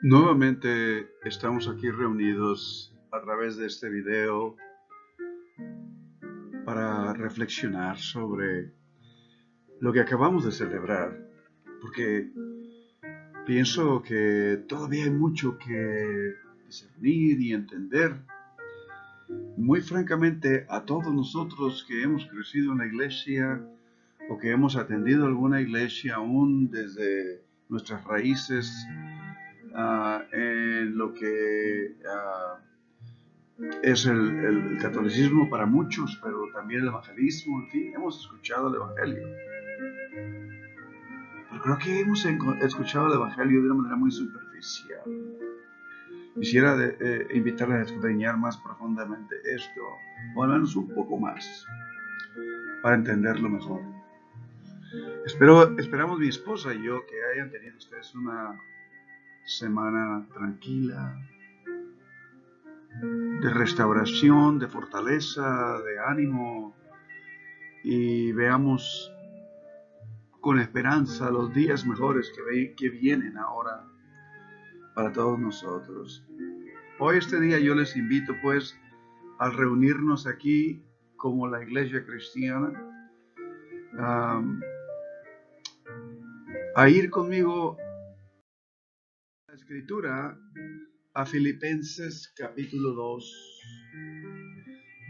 Nuevamente estamos aquí reunidos a través de este video para reflexionar sobre lo que acabamos de celebrar, porque pienso que todavía hay mucho que discernir y entender. Muy francamente, a todos nosotros que hemos crecido en la iglesia o que hemos atendido alguna iglesia aún desde nuestras raíces, en lo que es el catolicismo para muchos, pero también el evangelismo, en fin, hemos escuchado el evangelio. Pero creo que hemos escuchado el evangelio de una manera muy superficial. Quisiera invitarles a escudriñar más profundamente esto, o al menos un poco más, para entenderlo mejor. Esperamos mi esposa y yo que hayan tenido ustedes una semana tranquila, de restauración, de fortaleza, de ánimo, y veamos con esperanza los días mejores que vienen ahora para todos nosotros. Hoy este día yo les invito pues al reunirnos aquí como la iglesia cristiana, a ir conmigo a la escritura, a Filipenses capítulo 2,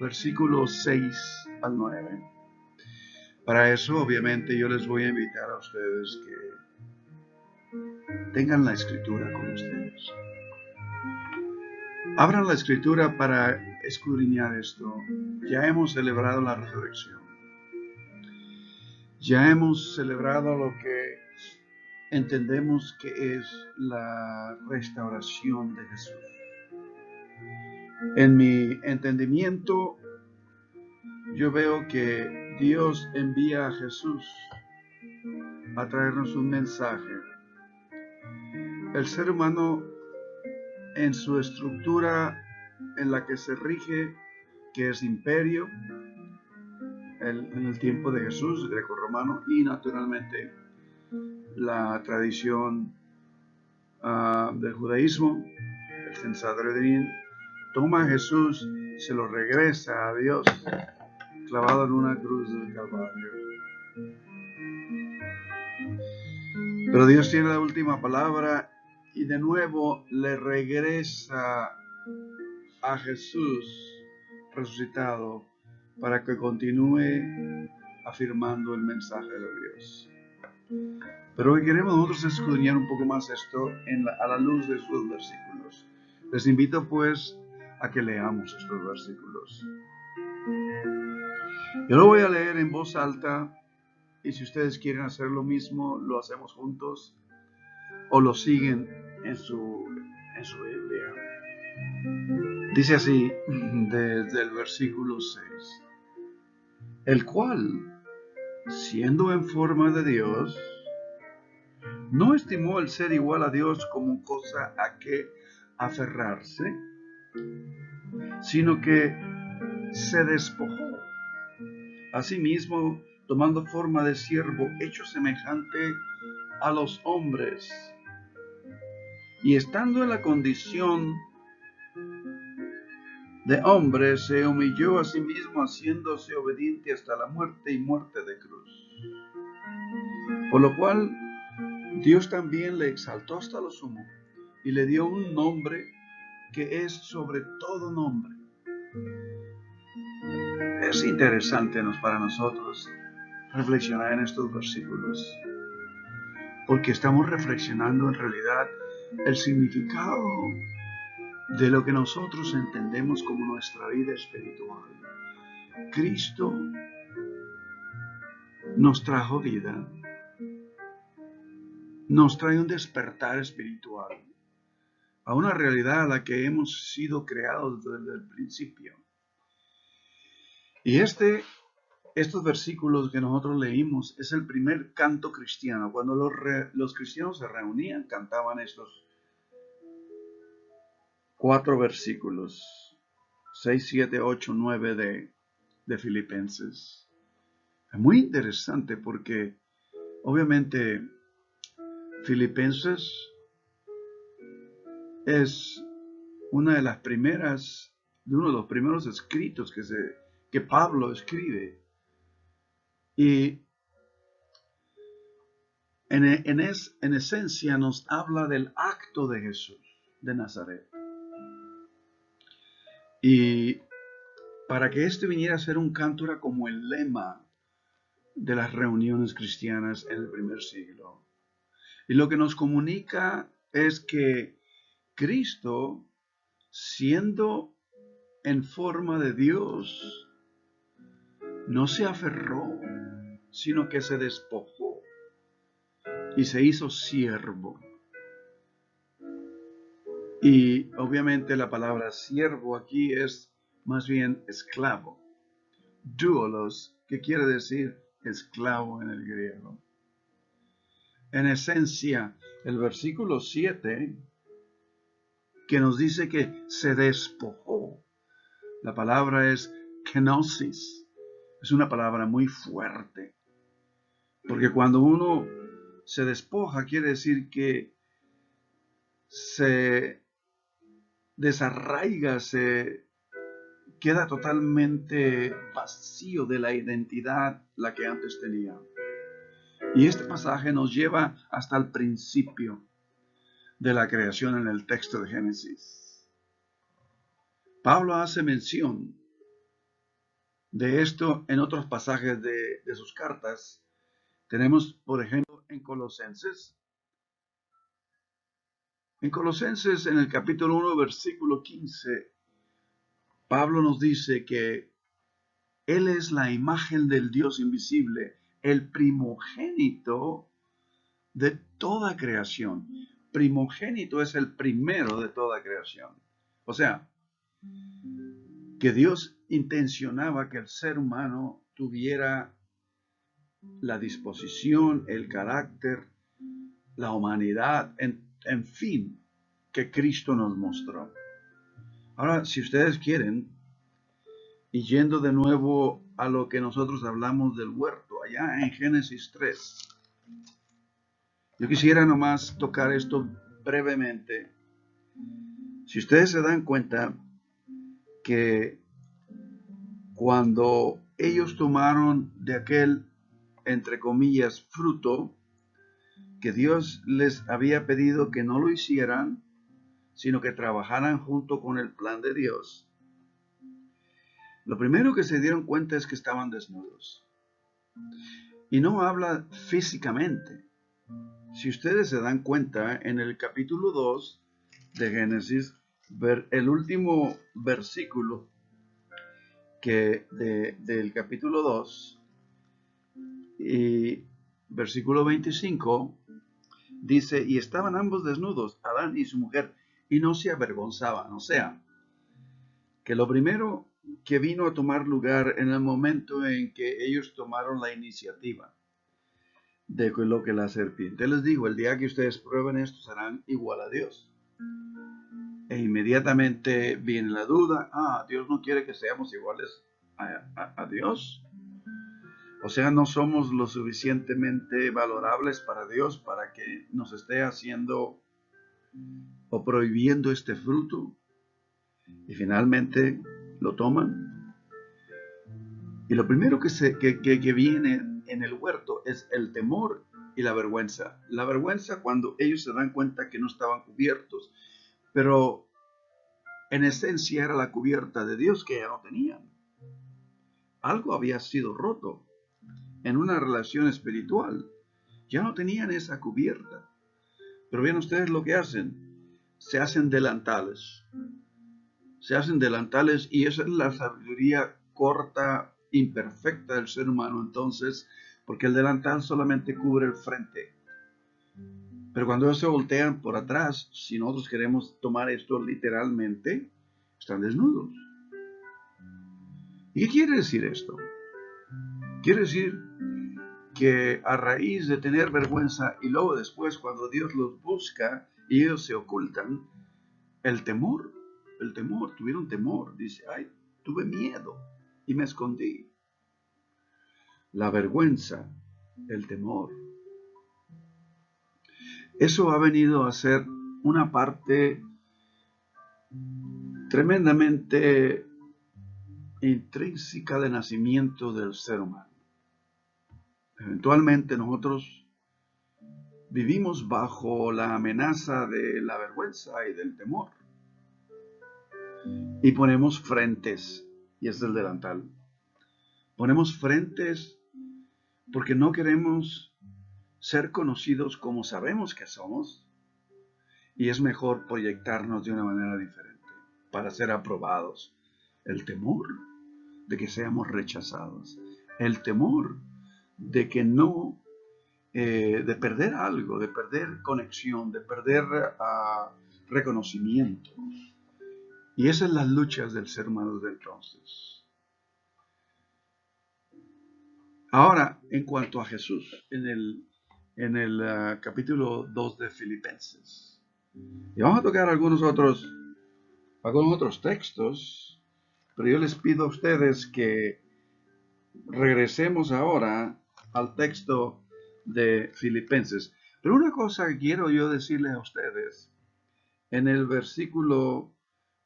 versículos 6 al 9. Para eso obviamente yo les voy a invitar a ustedes que tengan la escritura con ustedes. Abran la escritura para escudriñar esto. Ya hemos celebrado la resurrección. Ya hemos celebrado lo que entendemos que es la restauración de Jesús. En mi entendimiento, yo veo que Dios envía a Jesús a traernos un mensaje. El ser humano, en su estructura en la que se rige, que es imperio, en el tiempo de Jesús, greco-romano, y naturalmente la tradición del judaísmo, el Sanedrín, toma a Jesús y se lo regresa a Dios clavado en una cruz del Calvario. Pero Dios tiene la última palabra y de nuevo le regresa a Jesús resucitado para que continúe afirmando el mensaje de Dios. Pero hoy queremos nosotros escudriñar un poco más esto a la luz de estos versículos. Les invito pues a que leamos estos versículos. Yo lo voy a leer en voz alta y si ustedes quieren hacer lo mismo, lo hacemos juntos o lo siguen en su Biblia. Dice así desde el versículo 6. El cual, siendo en forma de Dios, no estimó el ser igual a Dios como cosa a que aferrarse, sino que se despojó a sí mismo, tomando forma de siervo, hecho semejante a los hombres, y estando en la condición de hombre, se humilló a sí mismo, haciéndose obediente hasta la muerte y muerte de cruz. Por lo cual Dios también le exaltó hasta lo sumo y le dio un nombre que es sobre todo nombre. Es interesante para nosotros reflexionar en estos versículos, porque estamos reflexionando en realidad el significado de lo que nosotros entendemos como nuestra vida espiritual. Cristo nos trajo vida, nos trae un despertar espiritual a una realidad a la que hemos sido creados desde el principio. Y estos versículos que nosotros leímos es el primer canto cristiano. Cuando los cristianos se reunían, cantaban estos 4 versículos, 6, 7, 8, 9 de Filipenses. Es muy interesante porque obviamente Filipenses es una de las primeras, de uno de los primeros escritos que Pablo escribe. Y en esencia nos habla del acto de Jesús de Nazaret. Y para que este viniera a ser un canto era como el lema de las reuniones cristianas en el primer siglo. Y lo que nos comunica es que Cristo, siendo en forma de Dios, no se aferró, sino que se despojó y se hizo siervo. Y obviamente la palabra siervo aquí es más bien esclavo. Doulos, que quiere decir esclavo en el griego. En esencia, el versículo 7, que nos dice que se despojó, la palabra es kenosis. Es una palabra muy fuerte, porque cuando uno se despoja, quiere decir que se desarraiga, se queda totalmente vacío de la identidad la que antes tenía. Y este pasaje nos lleva hasta el principio de la creación en el texto de Génesis. Pablo hace mención de esto en otros pasajes de sus cartas. Tenemos, por ejemplo, en Colosenses, en el capítulo 1, versículo 15, Pablo nos dice que Él es la imagen del Dios invisible, el primogénito de toda creación. Primogénito es el primero de toda creación. O sea, que Dios intencionaba que el ser humano tuviera la disposición, el carácter, la humanidad, en fin, que Cristo nos mostró. Ahora, si ustedes quieren, y yendo de nuevo a lo que nosotros hablamos del huerto, allá en Génesis 3, yo quisiera nomás tocar esto brevemente. Si ustedes se dan cuenta que cuando ellos tomaron de aquel, entre comillas, fruto, que Dios les había pedido que no lo hicieran, sino que trabajaran junto con el plan de Dios, lo primero que se dieron cuenta es que estaban desnudos. Y no habla físicamente. Si ustedes se dan cuenta, en el capítulo 2 de Génesis, el último versículo del capítulo 2 y versículo 25, dice, y estaban ambos desnudos, Adán y su mujer, y no se avergonzaban. O sea, que lo primero que vino a tomar lugar en el momento en que ellos tomaron la iniciativa de lo que la serpiente les dijo, el día que ustedes prueben esto serán igual a Dios. E inmediatamente viene la duda, Dios no quiere que seamos iguales a Dios. O sea, no somos lo suficientemente valorables para Dios para que nos esté haciendo o prohibiendo este fruto. Y finalmente lo toman. Y lo primero que viene en el huerto es el temor y la vergüenza. La vergüenza cuando ellos se dan cuenta que no estaban cubiertos. Pero en esencia era la cubierta de Dios que ya no tenían. Algo había sido roto en una relación espiritual. Ya no tenían esa cubierta. Pero ven ustedes lo que hacen. Se hacen delantales. Se hacen delantales y esa es la sabiduría corta, imperfecta del ser humano entonces, porque el delantal solamente cubre el frente. Pero cuando ellos se voltean por atrás, si nosotros queremos tomar esto literalmente, están desnudos. ¿Y qué quiere decir esto? Quiere decir que a raíz de tener vergüenza y luego después cuando Dios los busca y ellos se ocultan, el temor, tuvieron temor. Dice, tuve miedo y me escondí. La vergüenza, el temor. Eso ha venido a ser una parte tremendamente intrínseca de nacimiento del ser humano. Eventualmente nosotros vivimos bajo la amenaza de la vergüenza y del temor. Y ponemos frentes, y es el delantal. Ponemos frentes porque no queremos ser conocidos como sabemos que somos, y es mejor proyectarnos de una manera diferente para ser aprobados. El temor de que seamos rechazados, el temor de que no, de perder algo, de perder conexión, de perder reconocimiento. Y esas son las luchas del ser humano desde entonces. Ahora, en cuanto a Jesús, en el capítulo 2 de Filipenses. Y vamos a tocar algunos otros textos, pero yo les pido a ustedes que regresemos ahora al texto de Filipenses. Pero una cosa que quiero yo decirles a ustedes, en el versículo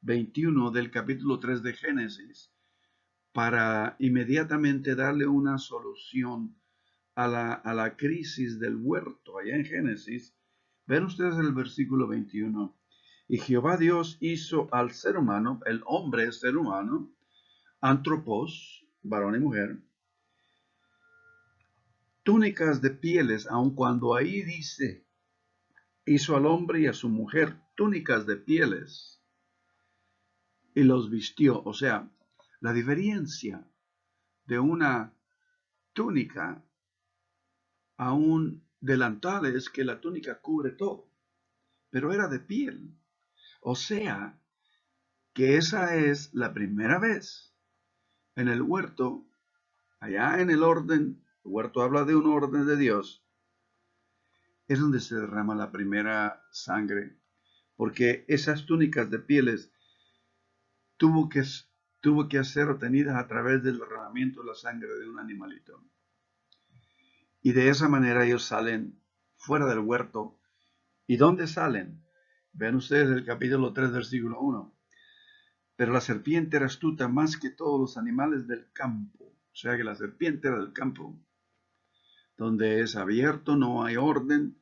21 del capítulo 3 de Génesis, para inmediatamente darle una solución a la crisis del huerto, allá en Génesis, ven ustedes el versículo 21. Y Jehová Dios hizo al ser humano, el hombre ser humano, antropos, varón y mujer, túnicas de pieles, aun cuando ahí dice, hizo al hombre y a su mujer túnicas de pieles, y los vistió. O sea, la diferencia de una túnica a un delantal es que la túnica cubre todo, pero era de piel. O sea, que esa es la primera vez en el huerto, allá en el orden, el huerto habla de un orden de Dios, es donde se derrama la primera sangre, porque esas túnicas de pieles tuvo que ser obtenidas a través del derramamiento de la sangre de un animalito. Y de esa manera ellos salen fuera del huerto. ¿Y dónde salen? Vean ustedes el capítulo 3, versículo 1. Pero la serpiente era astuta más que todos los animales del campo. O sea que la serpiente era del campo, donde es abierto, no hay orden,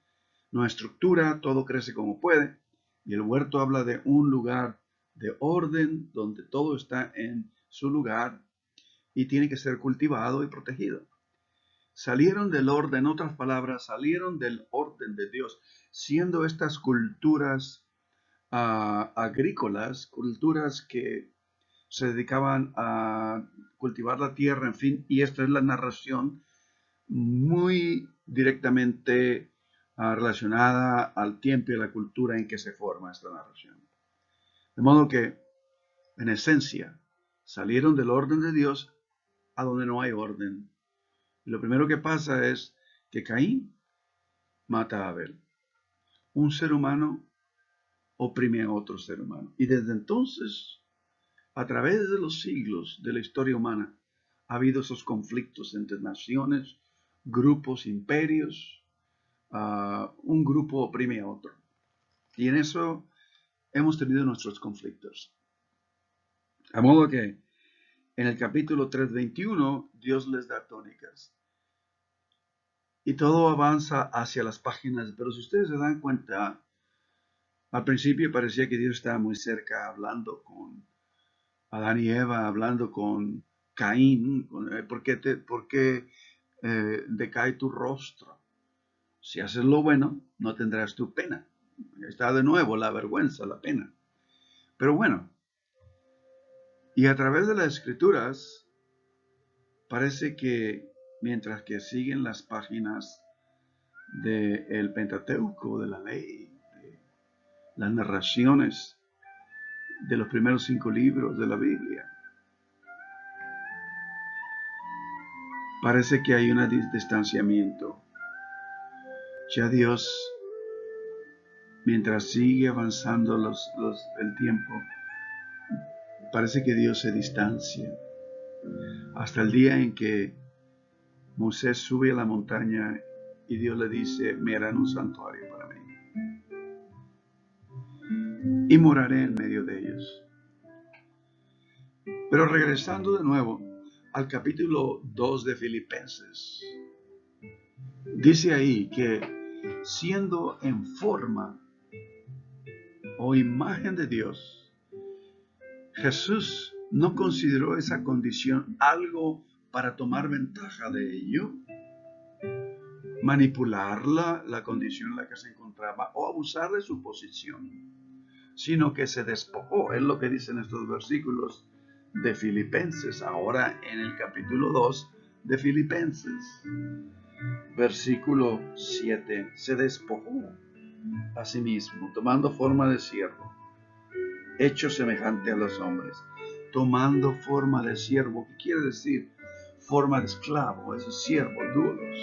no hay estructura, todo crece como puede. Y el huerto habla de un lugar de orden, donde todo está en su lugar y tiene que ser cultivado y protegido. Salieron del orden, en otras palabras, salieron del orden de Dios, siendo estas culturas agrícolas, culturas que se dedicaban a cultivar la tierra, en fin, y esta es la narración muy directamente relacionada al tiempo y a la cultura en que se forma esta narración. De modo que, en esencia, salieron del orden de Dios a donde no hay orden. Y lo primero que pasa es que Caín mata a Abel. Un ser humano oprime a otro ser humano. Y desde entonces, a través de los siglos de la historia humana, ha habido esos conflictos entre naciones, grupos, imperios, un grupo oprime a otro. Y en eso hemos tenido nuestros conflictos. A modo que en el capítulo 3:21 Dios les da túnicas. Y todo avanza hacia las páginas, pero si ustedes se dan cuenta, al principio parecía que Dios estaba muy cerca hablando con Adán y Eva, hablando con Caín, ¿por qué decae tu rostro? Si haces lo bueno, no tendrás tu pena. Está de nuevo la vergüenza, la pena. Pero bueno, y a través de las escrituras, parece que mientras que siguen las páginas del Pentateuco, de la ley, de las narraciones de los primeros 5 libros de la Biblia, parece que hay un distanciamiento. Ya Dios, mientras sigue avanzando el tiempo, parece que Dios se distancia. Hasta el día en que Moisés sube a la montaña y Dios le dice, me harán un santuario para mí. y moraré en medio de ellos. Pero regresando de nuevo al capítulo 2 de Filipenses, dice ahí que siendo en forma o imagen de Dios, Jesús no consideró esa condición algo para tomar ventaja de ello, manipularla, la condición en la que se encontraba, o abusar de su posición, sino que se despojó. Es lo que dicen estos versículos de Filipenses, ahora en el capítulo 2 de Filipenses, versículo 7, se despojó a sí mismo, tomando forma de siervo, hecho semejante a los hombres, tomando forma de siervo, ¿qué quiere decir? Forma de esclavo, es siervo, duros,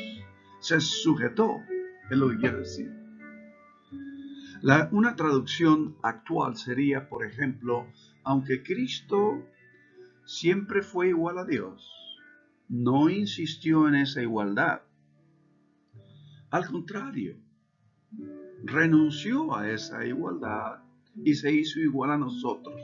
se sujetó, es lo que quiere decir. Una traducción actual sería, por ejemplo, aunque Cristo siempre fue igual a Dios, no insistió en esa igualdad. Al contrario, renunció a esa igualdad y se hizo igual a nosotros,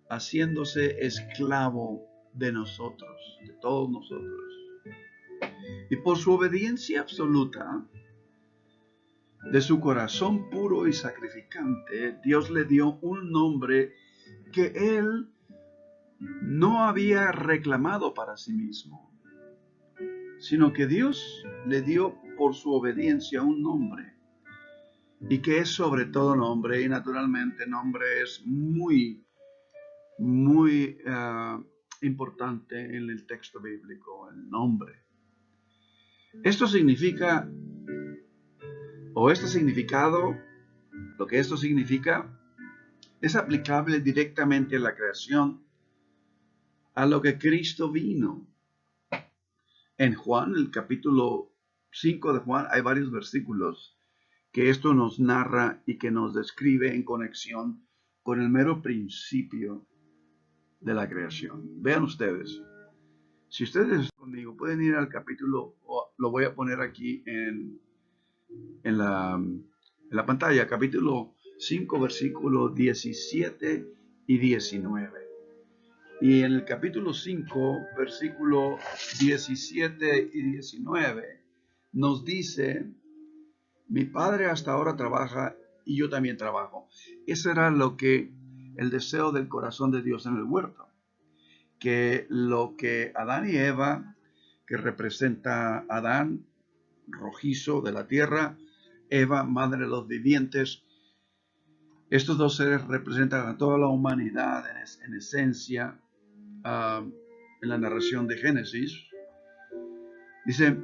haciéndose esclavo de nosotros, de todos nosotros. Y por su obediencia absoluta, de su corazón puro y sacrificante, Dios le dio un nombre que él no había reclamado para sí mismo, sino que Dios le dio por su obediencia un nombre, y que es sobre todo nombre, y naturalmente nombre es muy importante en el texto bíblico, el nombre. Esto significa, o este significado, lo que esto significa, es aplicable directamente a la creación, a lo que Cristo vino. En Juan, el capítulo 5 de Juan, hay varios versículos que esto nos narra y que nos describe en conexión con el mero principio de la creación. Vean ustedes, si ustedes conmigo pueden ir al capítulo, lo voy a poner aquí en la pantalla, capítulo 5, versículos 17 y 19. Y en el capítulo 5, versículo 17 y 19, nos dice: mi padre hasta ahora trabaja y yo también trabajo. Ese era el deseo del corazón de Dios en el huerto. Que lo que Adán y Eva, que representa Adán, rojizo de la tierra, Eva, madre de los vivientes, estos dos seres representan a toda la humanidad en esencia. En la narración de Génesis, dice,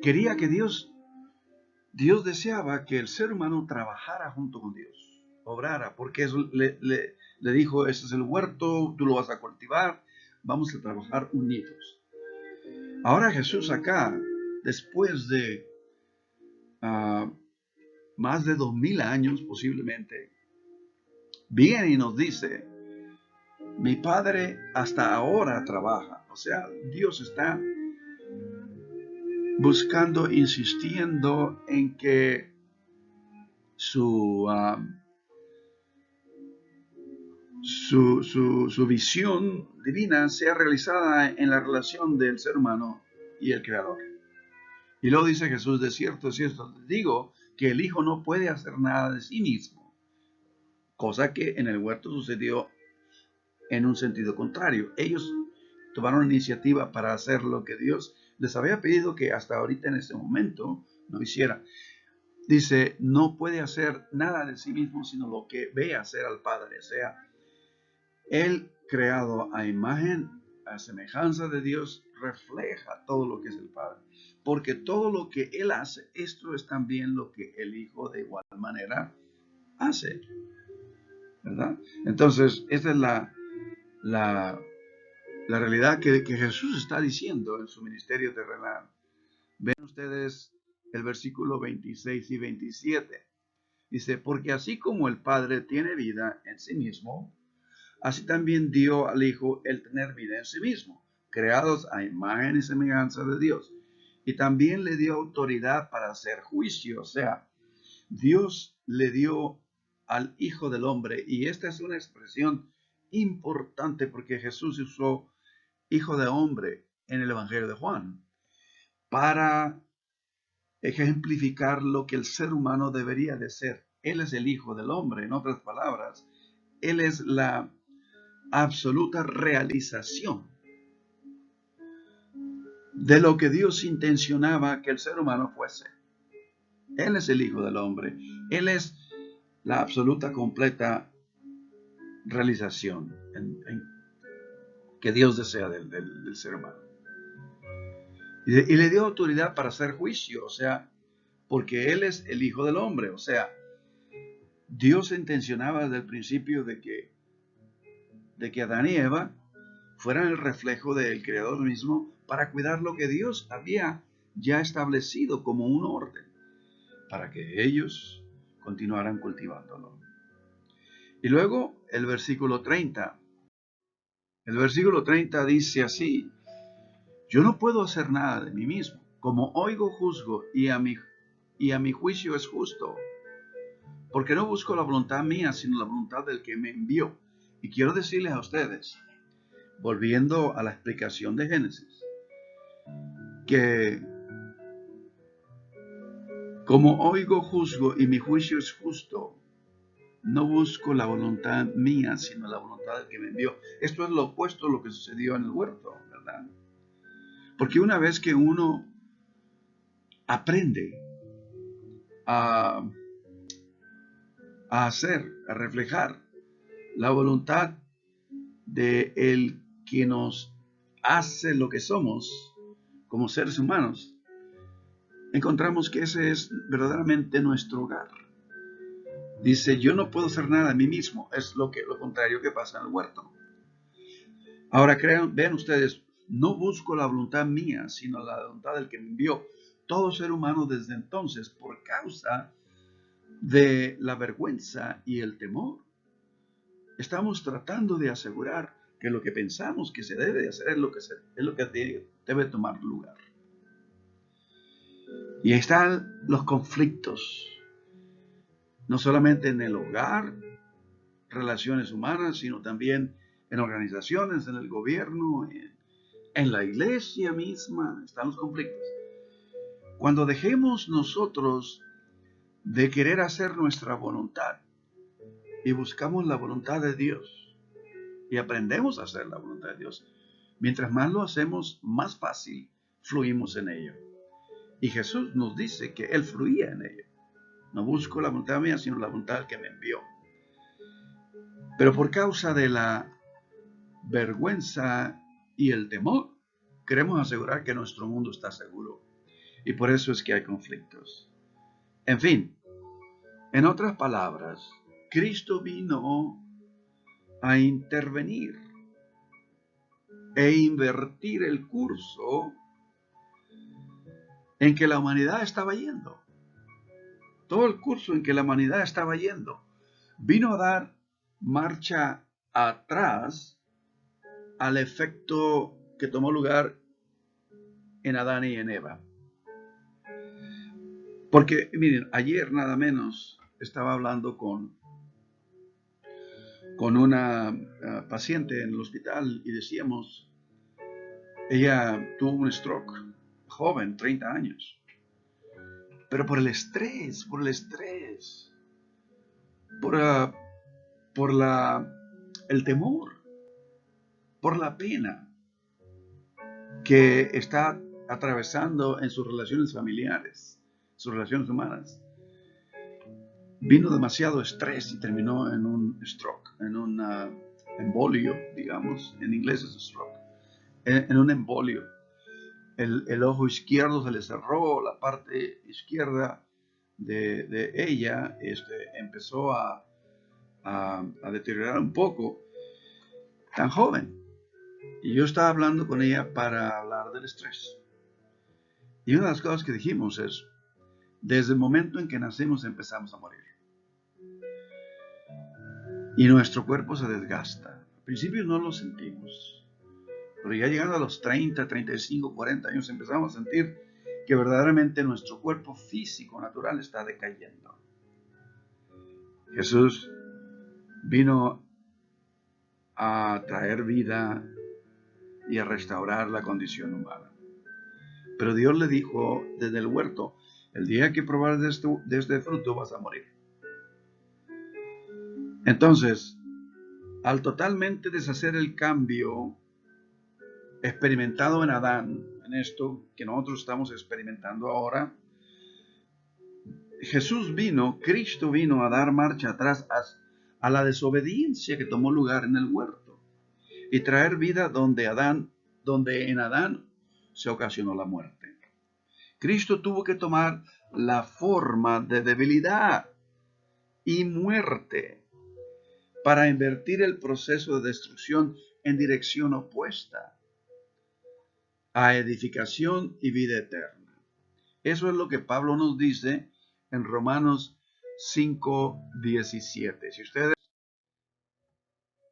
quería que Dios deseaba que el ser humano trabajara junto con Dios, obrara, porque eso le dijo, ese es el huerto, tú lo vas a cultivar, vamos a trabajar unidos. Ahora Jesús acá, después de más de 2000 años posiblemente, viene y nos dice, mi Padre hasta ahora trabaja. O sea, Dios está buscando, insistiendo en que su visión divina sea realizada en la relación del ser humano y el Creador. Y luego dice Jesús, de cierto, les digo que el Hijo no puede hacer nada de sí mismo, cosa que en el huerto sucedió en un sentido contrario. Ellos tomaron iniciativa para hacer lo que Dios les había pedido que hasta ahorita en este momento no hiciera. Dice, no puede hacer nada de sí mismo, sino lo que ve hacer al Padre. O sea, Él, creado a imagen, a semejanza de Dios, refleja todo lo que es el Padre. Porque todo lo que Él hace, esto es también lo que el Hijo de igual manera hace. ¿Verdad? Entonces, esta es la realidad que Jesús está diciendo en su ministerio terrenal. Ven ustedes el versículo 26 y 27. Dice, porque así como el Padre tiene vida en sí mismo, así también dio al Hijo el tener vida en sí mismo, creados a imagen y semejanza de Dios. Y también le dio autoridad para hacer juicio, o sea, Dios le dio al Hijo del Hombre, y esta es una expresión importante porque Jesús usó Hijo de Hombre en el Evangelio de Juan para ejemplificar lo que el ser humano debería de ser. Él es el Hijo del Hombre, en otras palabras, Él es la absoluta realización de lo que Dios intencionaba que el ser humano fuese. Él es el Hijo del Hombre. Él es la absoluta, completa realización que Dios desea del ser humano. Y le dio autoridad para hacer juicio, o sea, porque Él es el Hijo del Hombre, o sea, Dios intencionaba desde el principio de que Adán y Eva fueran el reflejo del Creador mismo para cuidar lo que Dios había ya establecido como un orden, para que ellos continuaran cultivándolo. Y luego el versículo 30. El versículo 30 dice así: yo no puedo hacer nada de mí mismo. Como oigo, juzgo, y a mi juicio es justo, porque no busco la voluntad mía, sino la voluntad del que me envió. Y quiero decirles a ustedes, volviendo a la explicación de Génesis, que como oigo, juzgo, y mi juicio es justo, no busco la voluntad mía, sino la voluntad del que me envió. Esto es lo opuesto a lo que sucedió en el huerto, ¿verdad? Porque una vez que uno aprende a hacer, a reflejar la voluntad de el que nos hace lo que somos como seres humanos, encontramos que ese es verdaderamente nuestro hogar. Dice, yo no puedo hacer nada a mí mismo, es lo contrario que pasa en el huerto. Ahora vean ustedes, no busco la voluntad mía, sino la voluntad del que me envió. Todo ser humano desde entonces, por causa de la vergüenza y el temor, estamos tratando de asegurar que lo que pensamos que se debe de hacer es lo que debe tomar lugar. Y ahí están los conflictos, no solamente en el hogar, relaciones humanas, sino también en organizaciones, en el gobierno, en la iglesia misma, están los conflictos. Cuando dejemos nosotros de querer hacer nuestra voluntad y buscamos la voluntad de Dios y aprendemos a hacer la voluntad de Dios, mientras más lo hacemos, más fácil fluimos en ello. Y Jesús nos dice que Él fluía en ello. No busco la voluntad mía, sino la voluntad del que me envió. Pero por causa de la vergüenza y el temor, queremos asegurar que nuestro mundo está seguro. Y por eso es que hay conflictos. En fin, en otras palabras, Cristo vino a intervenir e invertir el curso en que la humanidad estaba yendo. Todo el curso en que la humanidad estaba yendo. Vino a dar marcha atrás al efecto que tomó lugar en Adán y en Eva. Porque, miren, ayer nada menos estaba hablando con una paciente en el hospital y decíamos, ella tuvo un stroke, joven, 30 años, pero por el estrés, por el temor, por la pena que está atravesando en sus relaciones familiares, sus relaciones humanas. Vino demasiado estrés y terminó en un stroke, en un embolio, digamos, en inglés es stroke, en un embolio. El ojo izquierdo se le cerró, la parte izquierda de ella empezó a deteriorar un poco, tan joven. Y yo estaba hablando con ella para hablar del estrés. Y una de las cosas que dijimos es, desde el momento en que nacimos empezamos a morir. Y nuestro cuerpo se desgasta. Al principio no lo sentimos, pero ya llegando a los 30, 35, 40 años empezamos a sentir que verdaderamente nuestro cuerpo físico natural está decayendo. Jesús vino a traer vida y a restaurar la condición humana. Pero Dios le dijo desde el huerto, el día que probares de este fruto vas a morir. Entonces, al totalmente deshacer el cambio experimentado en Adán, en esto que nosotros estamos experimentando ahora, Cristo vino a dar marcha atrás a la desobediencia que tomó lugar en el huerto y traer vida donde en Adán se ocasionó la muerte. Cristo tuvo que tomar la forma de debilidad y muerte para invertir el proceso de destrucción en dirección opuesta a edificación y vida eterna. Eso es lo que Pablo nos dice en Romanos 5:17. Si ustedes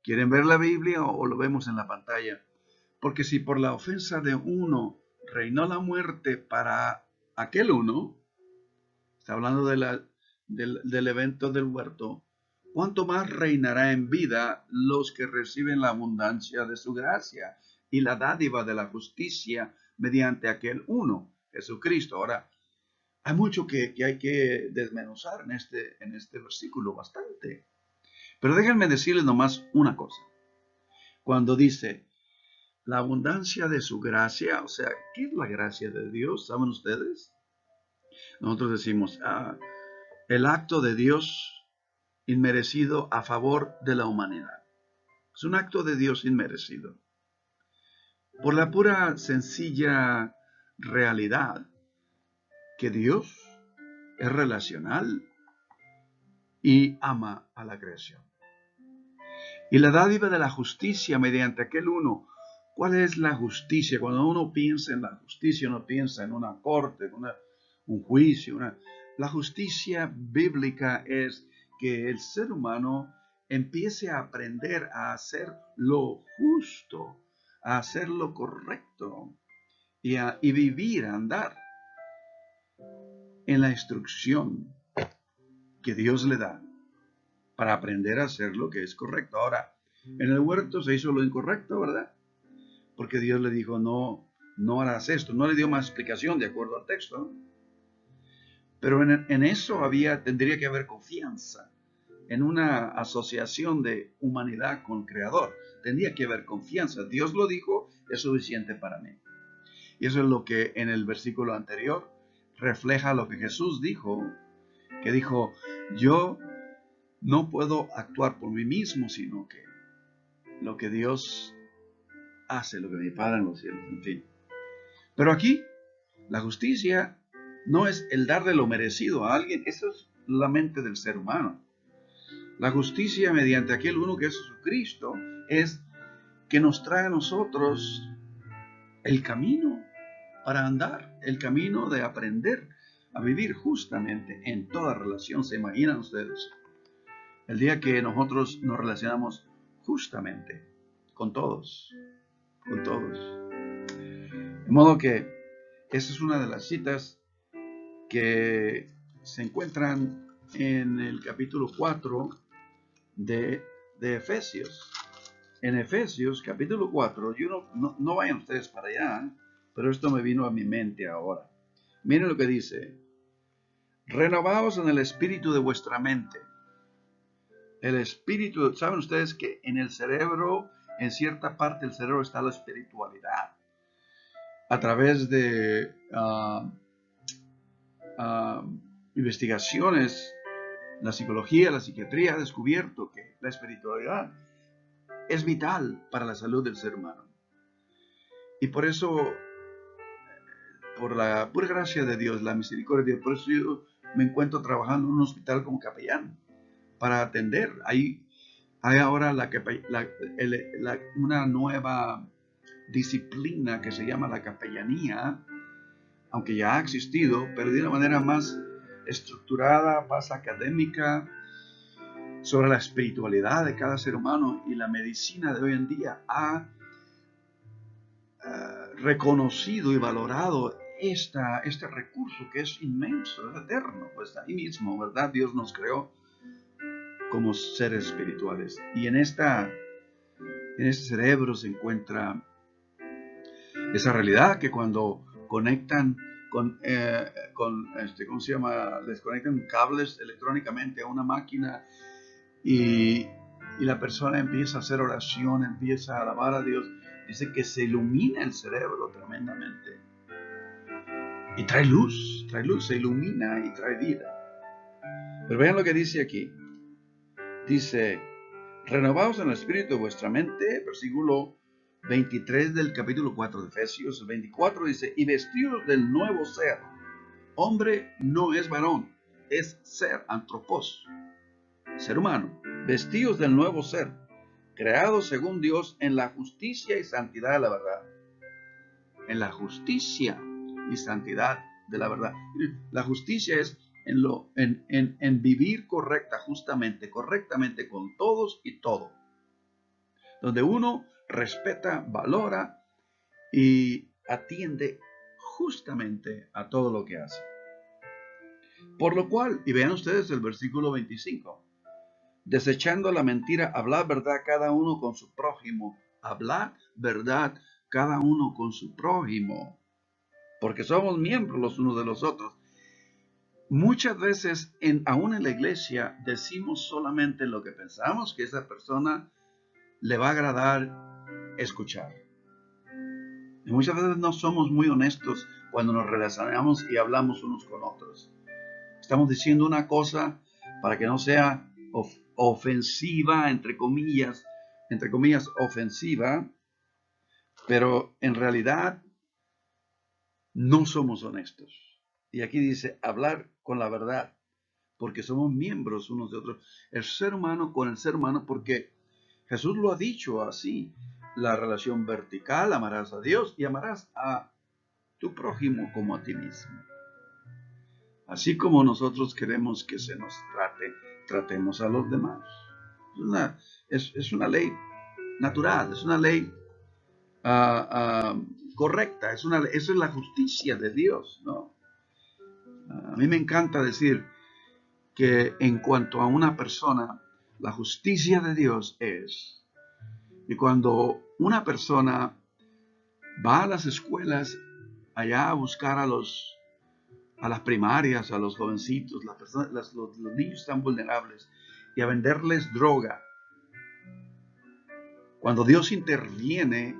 quieren ver la Biblia o lo vemos en la pantalla, porque si por la ofensa de uno reinó la muerte para aquel uno, está hablando del evento del huerto, ¿cuánto más reinará en vida los que reciben la abundancia de su gracia y la dádiva de la justicia mediante aquel uno, Jesucristo? Ahora, hay mucho que hay que desmenuzar en este versículo, bastante. Pero déjenme decirles nomás una cosa. Cuando dice la abundancia de su gracia, o sea, ¿qué es la gracia de Dios? ¿Saben ustedes? Nosotros decimos, el acto de Dios inmerecido a favor de la humanidad. Es un acto de Dios inmerecido. Por la pura sencilla realidad que Dios es relacional y ama a la creación. Y la dádiva de la justicia mediante aquel uno. ¿Cuál es la justicia? Cuando uno piensa en la justicia, uno piensa en una corte, un juicio. La justicia bíblica es que el ser humano empiece a aprender a hacer lo justo, a hacer lo correcto y vivir, a andar en la instrucción que Dios le da para aprender a hacer lo que es correcto. Ahora, en el huerto se hizo lo incorrecto, ¿verdad? Porque Dios le dijo, no harás esto. No le dio más explicación de acuerdo al texto. Pero en eso tendría que haber confianza. En una asociación de humanidad con Creador, tendría que haber confianza. Dios lo dijo, es suficiente para mí. Y eso es lo que en el versículo anterior refleja lo que Jesús dijo, que dijo, yo no puedo actuar por mí mismo, sino que lo que Dios hace, lo que mi Padre en los cielos, en fin. Pero aquí, la justicia no es el darle lo merecido a alguien, eso es la mente del ser humano. La justicia mediante aquel uno que es Jesucristo es que nos trae a nosotros el camino para andar, el camino de aprender a vivir justamente en toda relación. ¿Se imaginan ustedes? El día que nosotros nos relacionamos justamente con todos, con todos. De modo que esa es una de las citas que se encuentran en el capítulo 4 de Efesios. En Efesios capítulo 4, no vayan ustedes para allá, pero esto me vino a mi mente ahora. Miren lo que dice: renovaos en el espíritu de vuestra mente. El espíritu, ¿saben ustedes que en el cerebro, en cierta parte del cerebro está la espiritualidad? A través de investigaciones, la psicología, la psiquiatría ha descubierto que la espiritualidad es vital para la salud del ser humano. Y por eso, por la pura gracia de Dios, la misericordia de Dios, por eso yo me encuentro trabajando en un hospital como capellán para atender. Hay ahora una nueva disciplina que se llama la capellanía, aunque ya ha existido, pero de una manera más estructurada, más académica, sobre la espiritualidad de cada ser humano. Y la medicina de hoy en día ha reconocido y valorado este recurso que es inmenso, es eterno, pues ahí mismo, ¿verdad? Dios nos creó como seres espirituales. Y en este cerebro se encuentra esa realidad que cuando conectan ¿cómo se llama? Les conectan cables electrónicamente a una máquina y la persona empieza a hacer oración, empieza a alabar a Dios. Dice que se ilumina el cerebro tremendamente. Y trae luz, se ilumina y trae vida. Pero vean lo que dice aquí. Dice, renovaos en el espíritu de vuestra mente, versículo 23 del capítulo 4 de Efesios. El 24 dice, y vestidos del nuevo ser. Hombre no es varón, es ser, antropos, ser humano. Vestidos del nuevo ser, creados según Dios en la justicia y santidad de la verdad. En la justicia y santidad de la verdad. La justicia es en vivir correctamente con todos y todo. Donde uno respeta, valora y atiende justamente a todo lo que hace. Por lo cual, y vean ustedes el versículo 25, desechando la mentira, hablad verdad cada uno con su prójimo. Hablad verdad cada uno con su prójimo. Porque somos miembros los unos de los otros. Muchas veces, aún en la iglesia, decimos solamente lo que pensamos que esa persona le va a agradar escuchar. Y muchas veces no somos muy honestos cuando nos relacionamos y hablamos unos con otros. Estamos diciendo una cosa para que no sea ofensiva, entre comillas ofensiva, pero en realidad no somos honestos. Y aquí dice, hablar con la verdad, porque somos miembros unos de otros. El ser humano con el ser humano, porque Jesús lo ha dicho así, la relación vertical, amarás a Dios y amarás a tu prójimo como a ti mismo. Así como nosotros queremos que se nos trate, tratemos a los demás. Es una ley natural, es una ley correcta, eso es la justicia de Dios, ¿no? A mí me encanta decir que en cuanto a una persona, la justicia de Dios es que cuando una persona va a las escuelas allá a buscar a las primarias, a los jovencitos, los niños tan vulnerables, y a venderles droga. Cuando Dios interviene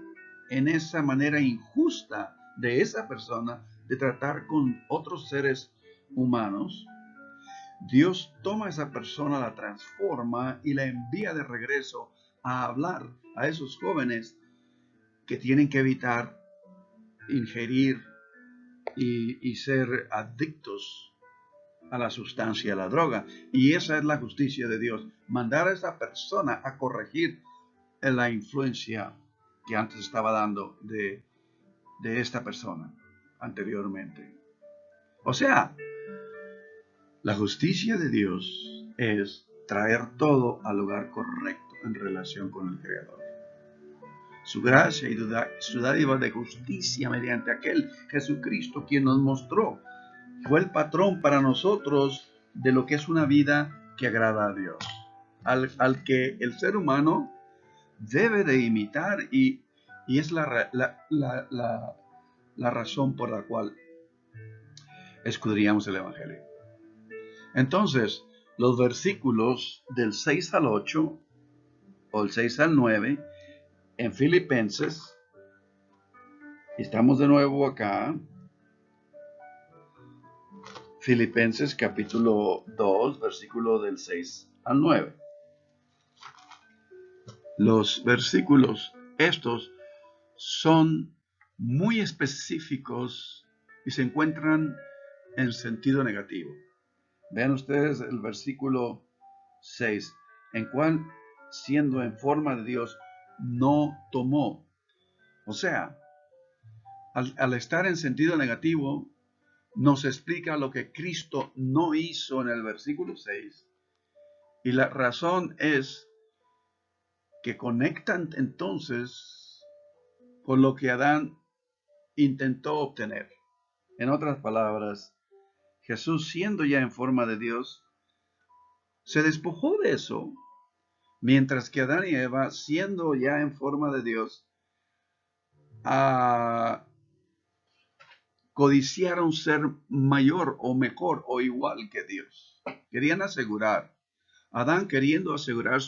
en esa manera injusta de esa persona de tratar con otros seres humanos, Dios toma a esa persona, la transforma y la envía de regreso a hablar a esos jóvenes que tienen que evitar ingerir y ser adictos a la sustancia, a la droga. Y esa es la justicia de Dios. Mandar a esa persona a corregir la influencia que antes estaba dando de esta persona anteriormente. O sea, la justicia de Dios es traer todo al lugar correcto en relación con el Creador. Su gracia y su dádiva de justicia mediante aquel Jesucristo quien nos mostró. Fue el patrón para nosotros de lo que es una vida que agrada a Dios. Al que el ser humano debe de imitar y es la razón por la cual escudriñamos el Evangelio. Entonces, los versículos del 6 al 8 o el 6 al 9 en Filipenses, estamos de nuevo acá, Filipenses capítulo 2, versículo del 6 al 9. Los versículos estos son muy específicos y se encuentran en sentido negativo. Vean ustedes el versículo 6, en cual, siendo en forma de Dios, no tomó. O sea, al estar en sentido negativo, nos explica lo que Cristo no hizo en el versículo 6. Y la razón es que conectan entonces con lo que Adán intentó obtener. En otras palabras, Jesús, siendo ya en forma de Dios, se despojó de eso, mientras que Adán y Eva, siendo ya en forma de Dios, codiciaron ser mayor o mejor o igual que Dios. Querían asegurar. Adán, queriendo asegurar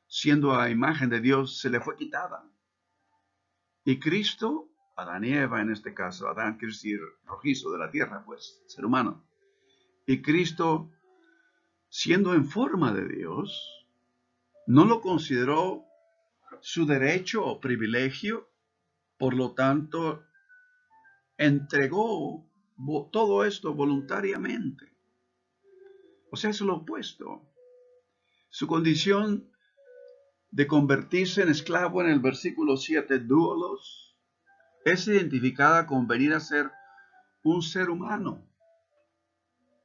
siendo a imagen de Dios, se le fue quitada. Y Cristo, Adán y Eva en este caso, Adán quiere decir rojizo de la tierra, pues, ser humano. Y Cristo, siendo en forma de Dios, no lo consideró su derecho o privilegio, por lo tanto, entregó todo esto voluntariamente. O sea, es lo opuesto. Su condición de convertirse en esclavo en el versículo 7, doulos, es identificada con venir a ser un ser humano.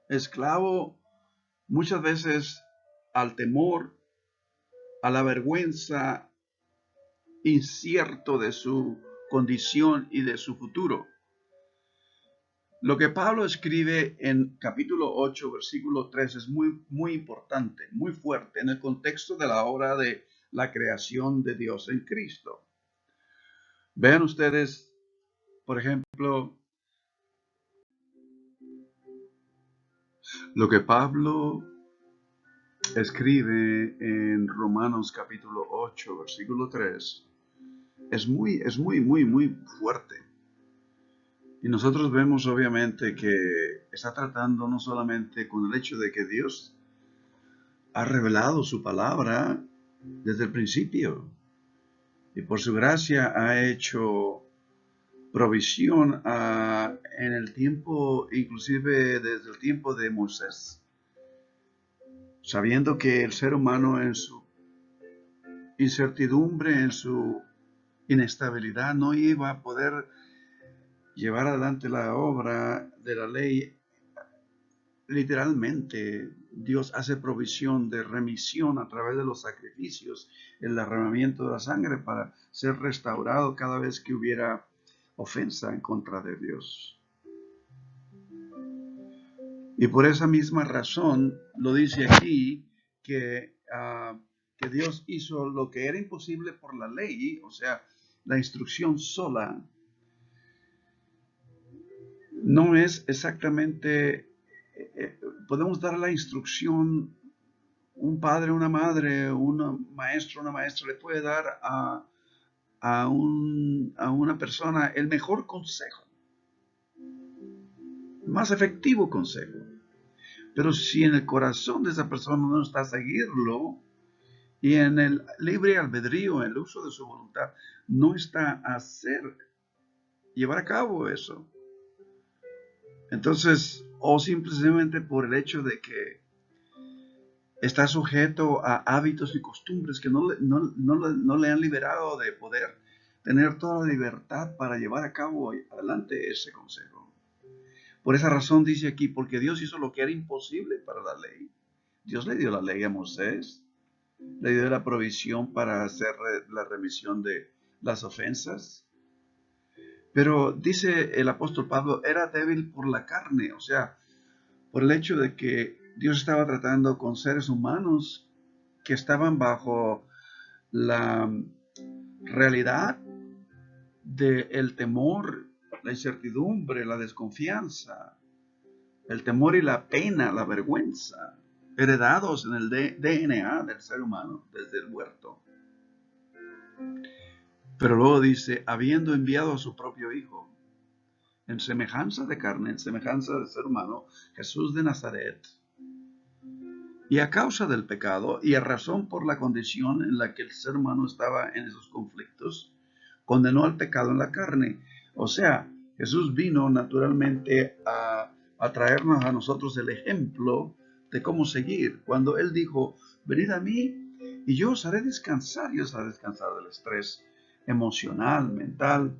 Esclavo muchas veces al temor, a la vergüenza, incierto de su condición y de su futuro. Lo que Pablo escribe en capítulo 8, versículo 3 es muy importante, muy fuerte en el contexto de la obra de la creación de Dios en Cristo. Vean ustedes, por ejemplo, lo que Pablo escribe en Romanos capítulo 8, versículo 3, es muy fuerte. Y nosotros vemos obviamente que está tratando no solamente con el hecho de que Dios ha revelado su palabra desde el principio y por su gracia ha hecho provisión en el tiempo, inclusive desde el tiempo de Moisés, sabiendo que el ser humano en su incertidumbre, en su inestabilidad, no iba a poder llevar adelante la obra de la ley. Literalmente, Dios hace provisión de remisión a través de los sacrificios, el derramamiento de la sangre para ser restaurado cada vez que hubiera ofensa en contra de Dios. Y por esa misma razón lo dice aquí que Dios hizo lo que era imposible por la ley, o sea, la instrucción sola. No es exactamente, podemos dar la instrucción, un padre, una madre, un maestro, una maestra le puede dar a una persona el mejor consejo, más efectivo consejo. Pero si en el corazón de esa persona no está seguirlo, y en el libre albedrío, en el uso de su voluntad, no está a llevar a cabo eso. Entonces, o simplemente por el hecho de que está sujeto a hábitos y costumbres que no le han liberado de poder tener toda la libertad para llevar a cabo adelante ese consejo. Por esa razón dice aquí, porque Dios hizo lo que era imposible para la ley. Dios le dio la ley a Moisés, le dio la provisión para hacer la remisión de las ofensas. Pero dice el apóstol Pablo, era débil por la carne, o sea, por el hecho de que Dios estaba tratando con seres humanos que estaban bajo la realidad del temor, la incertidumbre, la desconfianza, el temor y la pena, la vergüenza, heredados en el DNA del ser humano desde el huerto. Pero luego dice, habiendo enviado a su propio Hijo, en semejanza de carne, en semejanza de ser humano, Jesús de Nazaret, y a causa del pecado y a razón por la condición en la que el ser humano estaba en esos conflictos, condenó al pecado en la carne. O sea, Jesús vino naturalmente a traernos a nosotros el ejemplo de cómo seguir. Cuando Él dijo, venid a mí y yo os haré descansar, y os haré descansar del estrés emocional, mental,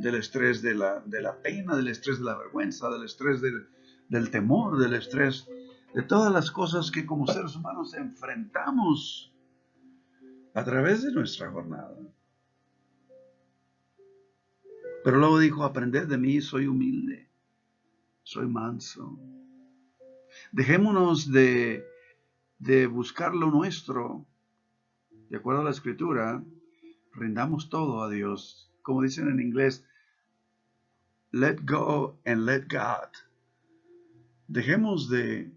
del estrés de la pena, del estrés de la vergüenza, del estrés del temor, del estrés de todas las cosas que como seres humanos enfrentamos a través de nuestra jornada. Pero luego dijo, aprended de mí, soy humilde, soy manso. Dejémonos de de buscar lo nuestro, de acuerdo a la Escritura, rindamos todo a Dios. Como dicen en inglés, let go and let God. Dejemos de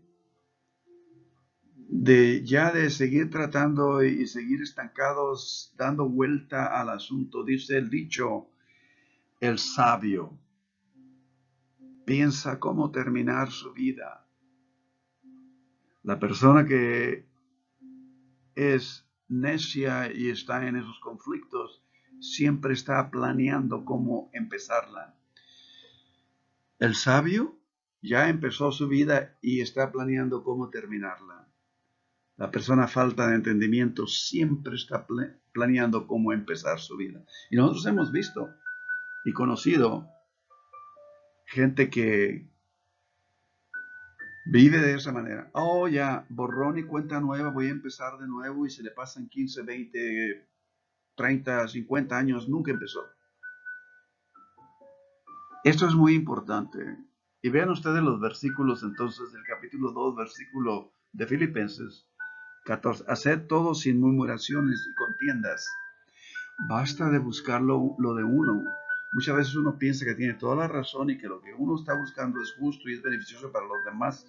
seguir tratando y seguir estancados, dando vuelta al asunto. Dice el dicho, el sabio piensa cómo terminar su vida. La persona que es necia y está en esos conflictos siempre está planeando cómo empezarla. El sabio ya empezó su vida y está planeando cómo terminarla. La persona falta de entendimiento siempre está planeando cómo empezar su vida. Y nosotros hemos visto y conocido gente que vive de esa manera. Oh, ya, borrón y cuenta nueva, voy a empezar de nuevo, y se le pasan 15, 20, 30, 50 años, nunca empezó. Esto es muy importante. Y vean ustedes los versículos entonces del capítulo 2, versículo de Filipenses 14. Haced todo sin murmuraciones y contiendas. Basta de buscar lo de uno. Muchas veces uno piensa que tiene toda la razón y que lo que uno está buscando es justo y es beneficioso para los demás.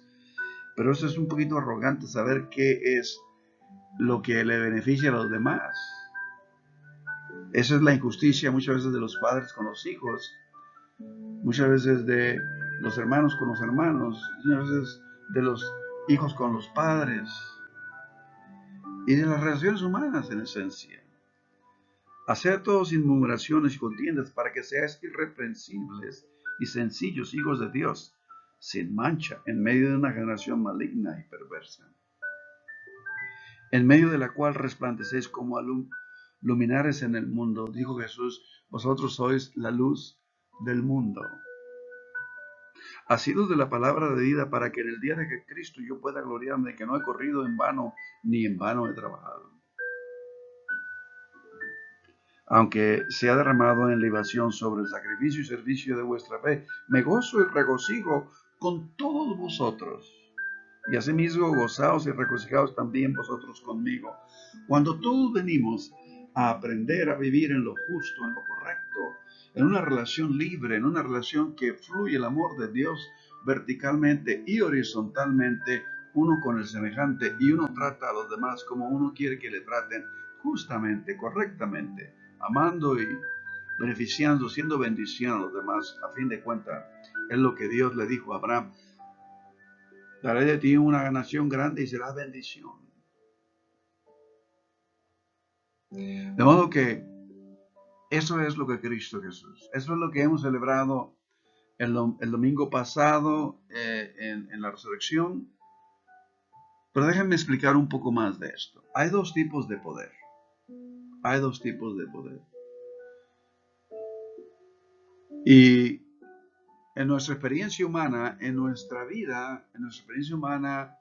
Pero eso es un poquito arrogante, saber qué es lo que le beneficia a los demás. Esa es la injusticia muchas veces de los padres con los hijos, muchas veces de los hermanos con los hermanos, muchas veces de los hijos con los padres y de las relaciones humanas en esencia. Hacer todo sin murmuraciones y contiendas, para que seáis irreprensibles y sencillos hijos de Dios, sin mancha, en medio de una generación maligna y perversa, en medio de la cual resplandecéis como luminares en el mundo. Dijo Jesús, vosotros sois la luz del mundo. Asidos de la palabra de vida, para que en el día de que Cristo yo pueda gloriarme de que no he corrido en vano, ni en vano he trabajado. Aunque se ha derramado en libación sobre el sacrificio y servicio de vuestra fe, me gozo y regocijo con todos vosotros. Y asimismo gozaos y regocijaos también vosotros conmigo. Cuando todos venimos a aprender a vivir en lo justo, en lo correcto, en una relación libre, en una relación que fluye el amor de Dios verticalmente y horizontalmente, uno con el semejante, y uno trata a los demás como uno quiere que le traten, justamente, correctamente, amando y beneficiando, siendo bendición a los demás. A fin de cuentas, es lo que Dios le dijo a Abraham: daré de ti una nación grande y serás bendición. De modo que eso es lo que Cristo Jesús. Eso es lo que hemos celebrado el domingo pasado en la resurrección. Pero déjenme explicar un poco más de esto. Hay dos tipos de poder. Hay dos tipos de poder. Y en nuestra experiencia humana, en nuestra vida, en nuestra experiencia humana,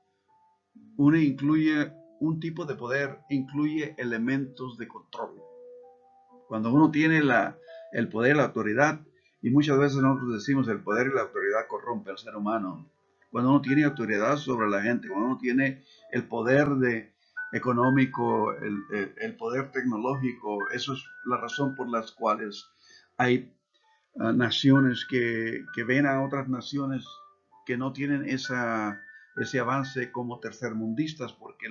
uno incluye un tipo de poder, incluye elementos de control. Cuando uno tiene el poder, la autoridad, y muchas veces nosotros decimos el poder y la autoridad corrompe al ser humano. Cuando uno tiene autoridad sobre la gente, cuando uno tiene el poder económico, el poder tecnológico, eso es la razón por las cuales hay naciones que ven a otras naciones que no tienen ese avance como tercermundistas, porque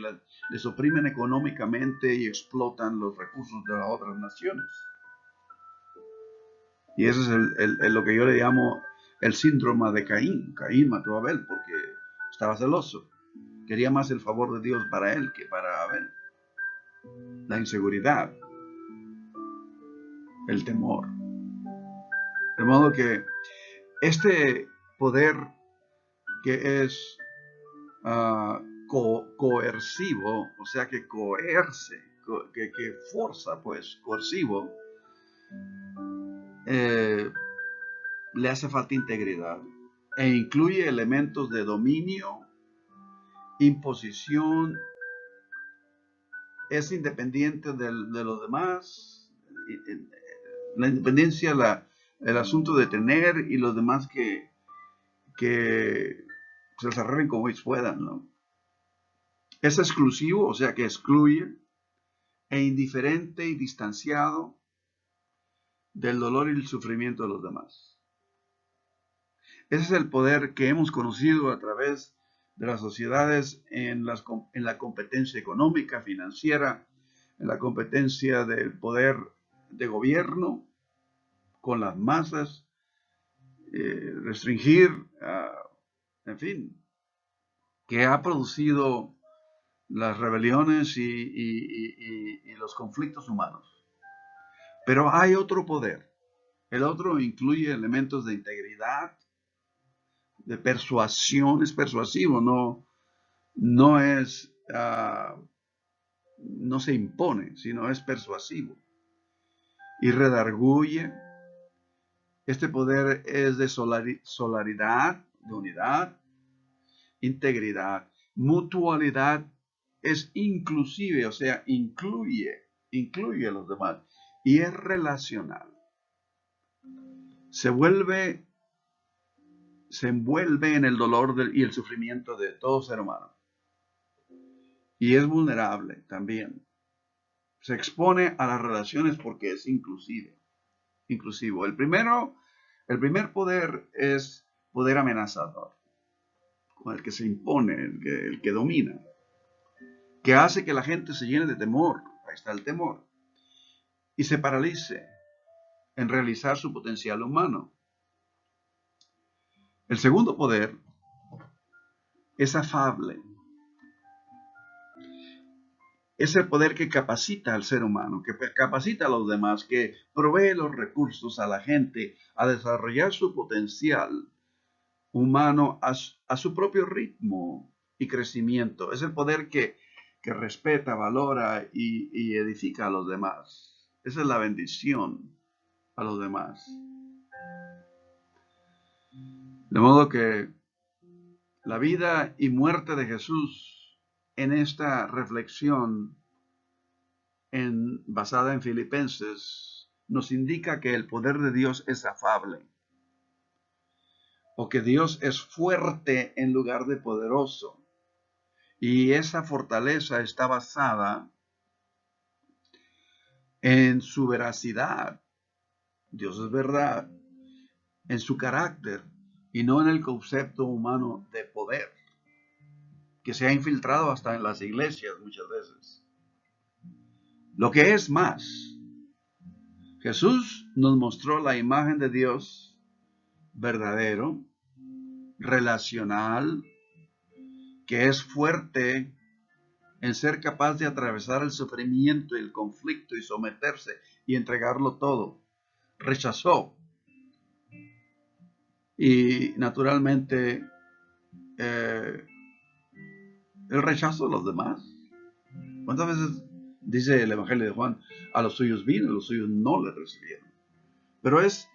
les oprimen económicamente y explotan los recursos de las otras naciones. Y eso es lo que yo le llamo el síndrome de Caín. Caín mató a Abel porque estaba celoso. Quería más el favor de Dios para él que para Abel. La inseguridad, el temor. De modo que este poder que es coercivo, o sea que coerce, que forza, pues, coercivo, le hace falta integridad e incluye elementos de dominio, imposición, es independiente de los demás, la independencia, el asunto de tener, y los demás que se les arreglen como ellos puedan, ¿no? Es exclusivo, o sea que excluye, e indiferente y distanciado del dolor y el sufrimiento de los demás. Ese es el poder que hemos conocido a través de las sociedades en la competencia económica, financiera, en la competencia del poder de gobierno con las masas, restringir, en fin, que ha producido las rebeliones y los conflictos humanos. Pero hay otro poder. El otro incluye elementos de integridad, de persuasión, es persuasivo, no es, no se impone, sino es persuasivo. Y redarguye. Este poder es de solaridad, de unidad, integridad, mutualidad, es inclusive, o sea, incluye a los demás y es relacional. Se envuelve en el dolor y el sufrimiento de todo ser humano. Y es vulnerable también. Se expone a las relaciones porque es inclusivo. El primer poder es poder amenazador, con el que se impone, el que domina, que hace que la gente se llene de temor, ahí está el temor, y se paralice en realizar su potencial humano. El segundo poder es afable. Es el poder que capacita al ser humano, que capacita a los demás, que provee los recursos a la gente a desarrollar su potencial humano a su propio ritmo y crecimiento. Es el poder que respeta, valora y edifica a los demás. Esa es la bendición a los demás. De modo que la vida y muerte de Jesús en esta reflexión basada en Filipenses nos indica que el poder de Dios es afable, o que Dios es fuerte en lugar de poderoso, y esa fortaleza está basada en su veracidad. Dios es verdad, en su carácter y no en el concepto humano de poder, que se ha infiltrado hasta en las iglesias muchas veces. Lo que es más, Jesús nos mostró la imagen de Dios verdadero, relacional, que es fuerte en ser capaz de atravesar el sufrimiento y el conflicto y someterse y entregarlo todo. Rechazó. Y naturalmente el rechazo de los demás. ¿Cuántas veces dice el Evangelio de Juan? A los suyos vino, a los suyos no le recibieron. Pero es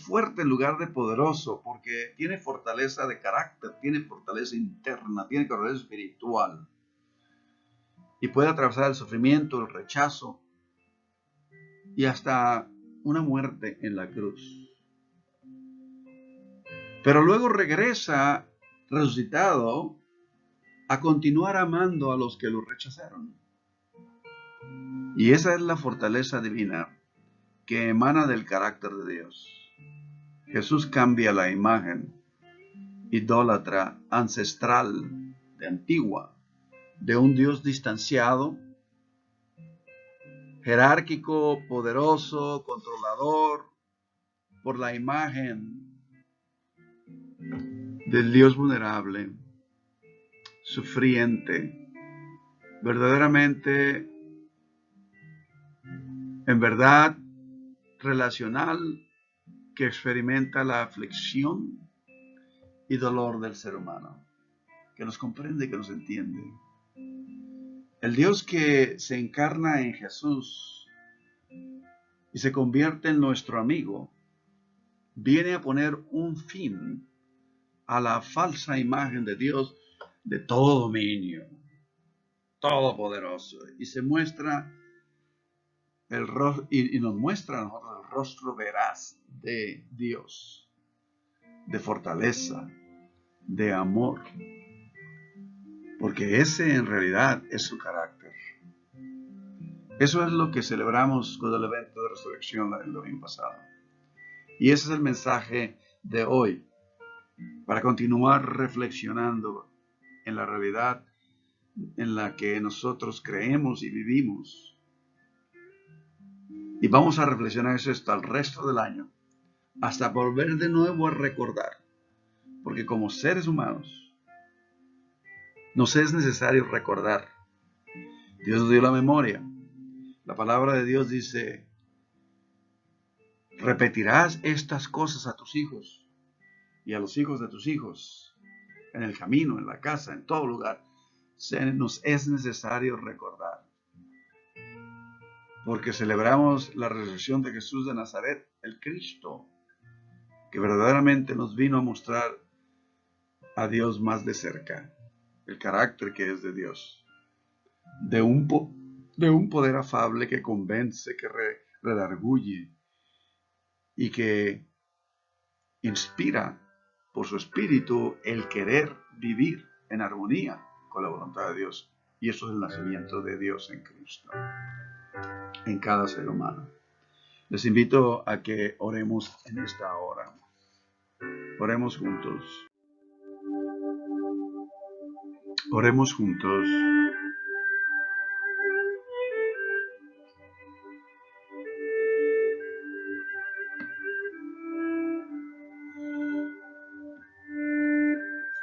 fuerte en lugar de poderoso, porque tiene fortaleza de carácter, tiene fortaleza interna, tiene fortaleza espiritual. Y puede atravesar el sufrimiento, el rechazo y hasta una muerte en la cruz. Pero luego regresa resucitado a continuar amando a los que lo rechazaron. Y esa es la fortaleza divina que emana del carácter de Dios. Jesús cambia la imagen idólatra, ancestral, de antigua, de un Dios distanciado, jerárquico, poderoso, controlador, por la imagen del Dios vulnerable, sufriente, verdaderamente, en verdad, relacional, que experimenta la aflicción y dolor del ser humano, que nos comprende, que nos entiende. El Dios que se encarna en Jesús y se convierte en nuestro amigo, viene a poner un fin a la falsa imagen de Dios de todo dominio, todopoderoso, y se muestra y nos muestra a nosotros el rostro veraz de Dios, de fortaleza, de amor. porque ese en realidad es su carácter. Eso es lo que celebramos con el evento de resurrección el domingo pasado. Y ese es el mensaje de hoy, para continuar reflexionando en la realidad en la que nosotros creemos y vivimos. Y vamos a reflexionar eso hasta el resto del año, hasta volver de nuevo a recordar, porque como seres humanos nos es necesario recordar. Dios nos dio la memoria. La palabra de Dios dice: repetirás estas cosas a tus hijos y a los hijos de tus hijos, en el camino, en la casa, en todo lugar. Nos es necesario recordar, porque celebramos la resurrección de Jesús de Nazaret, el Cristo, que verdaderamente nos vino a mostrar a Dios más de cerca, el carácter que es de Dios, de un poder afable que convence, que redarguye y que inspira por su espíritu el querer vivir en armonía con la voluntad de Dios. Y eso es el nacimiento de Dios en Cristo, en cada ser humano. Les invito a que oremos en esta hora. Oremos juntos. Oremos juntos.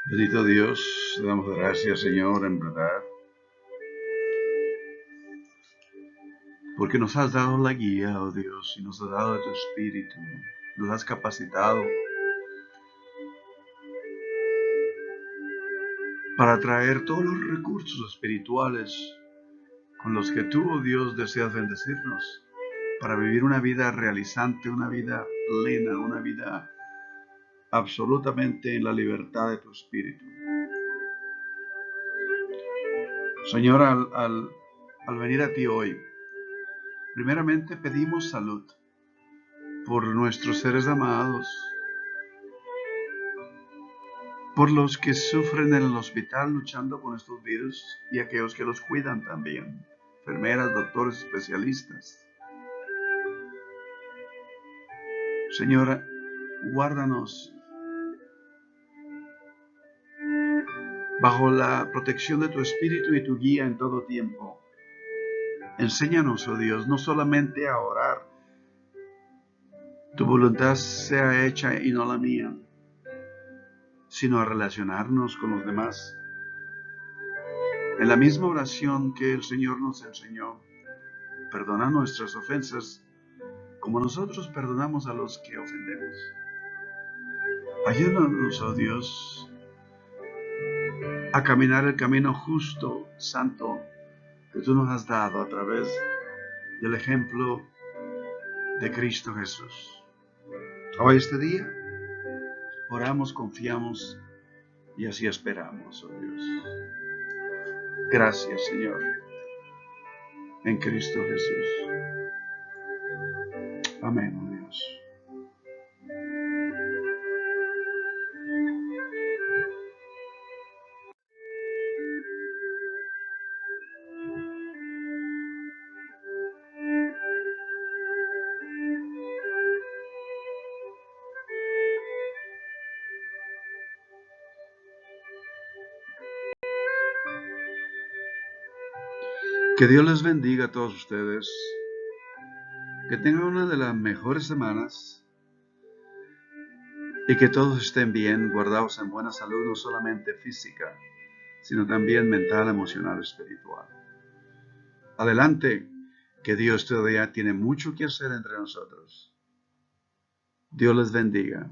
Bendito Dios, te damos gracias, Señor, en verdad, porque nos has dado la guía, oh Dios, y nos has dado tu espíritu, nos has capacitado para traer todos los recursos espirituales con los que tú, oh Dios, deseas bendecirnos, para vivir una vida realizante, una vida plena, una vida absolutamente en la libertad de tu espíritu. Señor, al venir a ti hoy, primeramente pedimos salud por nuestros seres amados, por los que sufren en el hospital luchando con estos virus y aquellos que los cuidan también, enfermeras, doctores, especialistas. Señora, guárdanos bajo la protección de tu espíritu y tu guía en todo tiempo. Enséñanos, oh Dios, no solamente a orar, tu voluntad sea hecha y no la mía, sino a relacionarnos con los demás en la misma oración que el Señor nos enseñó. Perdona nuestras ofensas como nosotros perdonamos a los que ofendemos. Ayúdanos, oh Dios, a caminar el camino justo, santo, que tú nos has dado a través del ejemplo de Cristo Jesús. Hoy, este día, oramos, confiamos y así esperamos, oh Dios. Gracias, Señor, en Cristo Jesús. Amén, oh Dios. Que Dios les bendiga a todos ustedes. Que tengan una de las mejores semanas y que todos estén bien, guardados en buena salud, no solamente física, sino también mental, emocional, espiritual. Adelante, que Dios todavía tiene mucho que hacer entre nosotros. Dios les bendiga.